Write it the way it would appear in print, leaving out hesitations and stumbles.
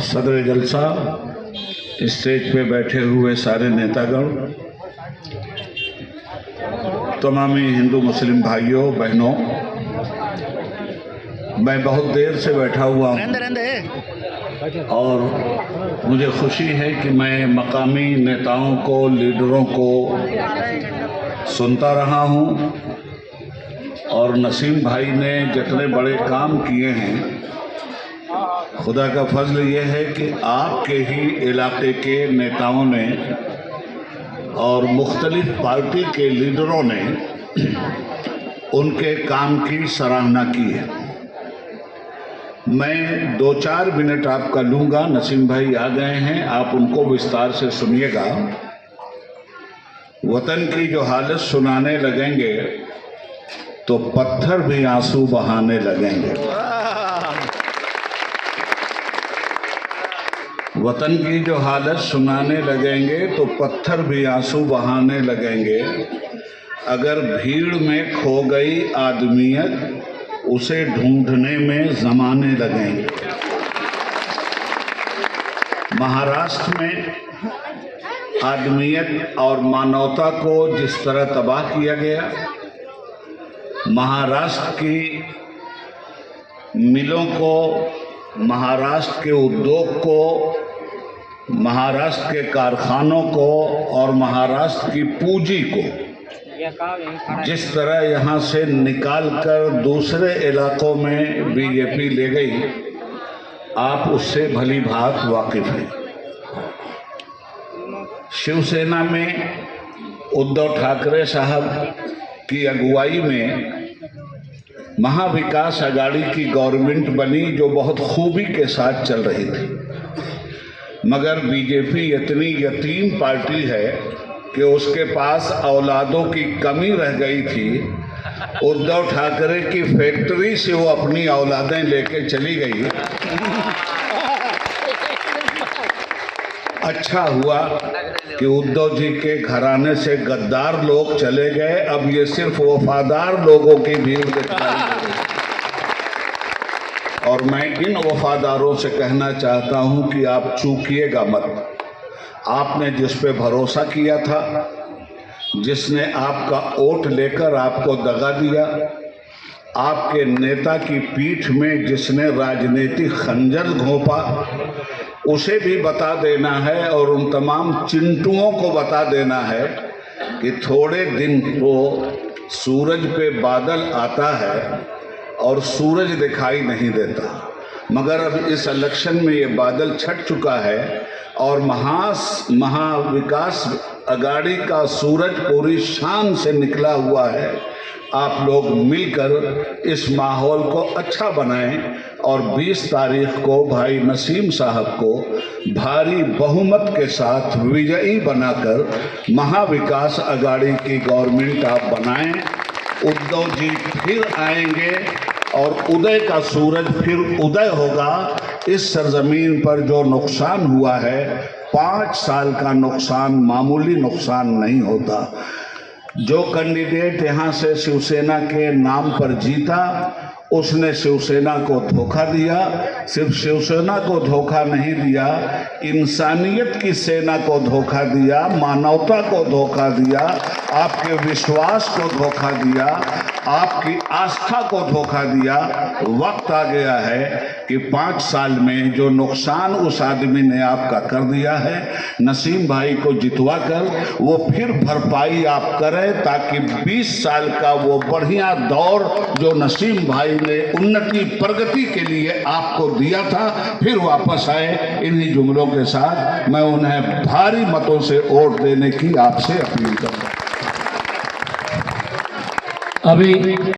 सदर जलसा, स्टेज पे बैठे हुए सारे नेतागण, तमामी हिंदू मुस्लिम भाइयों बहनों, मैं बहुत देर से बैठा हुआ हूँ और मुझे खुशी है कि मैं मकामी नेताओं को, लीडरों को सुनता रहा हूँ और नसीम भाई ने जितने बड़े काम किए हैं, खुदा का फजल ये है कि आपके ही इलाके के नेताओं ने और मुख्तलिफ पार्टी के लीडरों ने उनके काम की सराहना की है। मैं 2-4 मिनट आपका लूँगा। नसीम भाई आ गए हैं, आप उनको विस्तार से सुनिएगा। वतन की जो हालत सुनाने लगेंगे तो पत्थर भी आंसू बहाने लगेंगे। वतन की जो हालत सुनाने लगेंगे तो पत्थर भी आंसू बहाने लगेंगे। अगर भीड़ में खो गई आदमियत, उसे ढूंढने में ज़माने लगेंगे। महाराष्ट्र में आदमियत और मानवता को जिस तरह तबाह किया गया, महाराष्ट्र की मिलों को, महाराष्ट्र के उद्योग को, महाराष्ट्र के कारखानों को और महाराष्ट्र की पूंजी को जिस तरह यहाँ से निकालकर दूसरे इलाकों में बीजेपी ले गई, आप उससे भली भांति वाकिफ हैं। शिवसेना में उद्धव ठाकरे साहब की अगुवाई में महाविकास आघाड़ी की गवर्नमेंट बनी, जो बहुत खूबी के साथ चल रही थी। मगर बीजेपी इतनी यतीम पार्टी है कि उसके पास औलादों की कमी रह गई थी। उद्धव ठाकरे की फैक्ट्री से वो अपनी औलादें लेके चली गई। अच्छा हुआ कि उद्धव जी के घराने से गद्दार लोग चले गए, अब ये सिर्फ वफादार लोगों की भीड़ दिखाई दे रही। और मैं इन वफादारों से कहना चाहता हूं कि आप चूकिएगा मत। आपने जिस पे भरोसा किया था, जिसने आपका वोट लेकर आपको दगा दिया, आपके नेता की पीठ में जिसने राजनीतिक खंजर घोंपा, उसे भी बता देना है और उन तमाम चिंटुओं को बता देना है कि थोड़े दिन को सूरज पे बादल आता है और सूरज दिखाई नहीं देता, मगर अब इस इलेक्शन में ये बादल छट चुका है और महाविकास आघाड़ी का सूरज पूरी शान से निकला हुआ है। आप लोग मिलकर इस माहौल को अच्छा बनाएं और 20 तारीख को भाई नसीम साहब को भारी बहुमत के साथ विजयी बनाकर महाविकास आघाड़ी की गवर्नमेंट आप बनाएं। उद्धव जी फिर आएंगे और उदय का सूरज फिर उदय होगा। इस सरजमीन पर जो नुकसान हुआ है, 5 साल का नुकसान मामूली नुकसान नहीं होता। जो कैंडिडेट यहाँ से शिवसेना के नाम पर जीता, उसने शिवसेना को धोखा दिया। सिर्फ शिवसेना को धोखा नहीं दिया, इंसानियत की सेना को धोखा दिया, मानवता को धोखा दिया, आपके विश्वास को धोखा दिया, आपकी आस्था को धोखा दिया। वक्त आ गया है कि 5 साल में जो नुकसान उस आदमी ने आपका कर दिया है, नसीम भाई को जितवा कर वो फिर भरपाई आप करें, ताकि 20 साल का वो बढ़िया दौर जो नसीम भाई ने उन्नति प्रगति के लिए आपको दिया था, फिर वापस आए। इन्हीं जुमलों के साथ मैं उन्हें भारी मतों से वोट देने की आपसे अपील करता हूं। अभी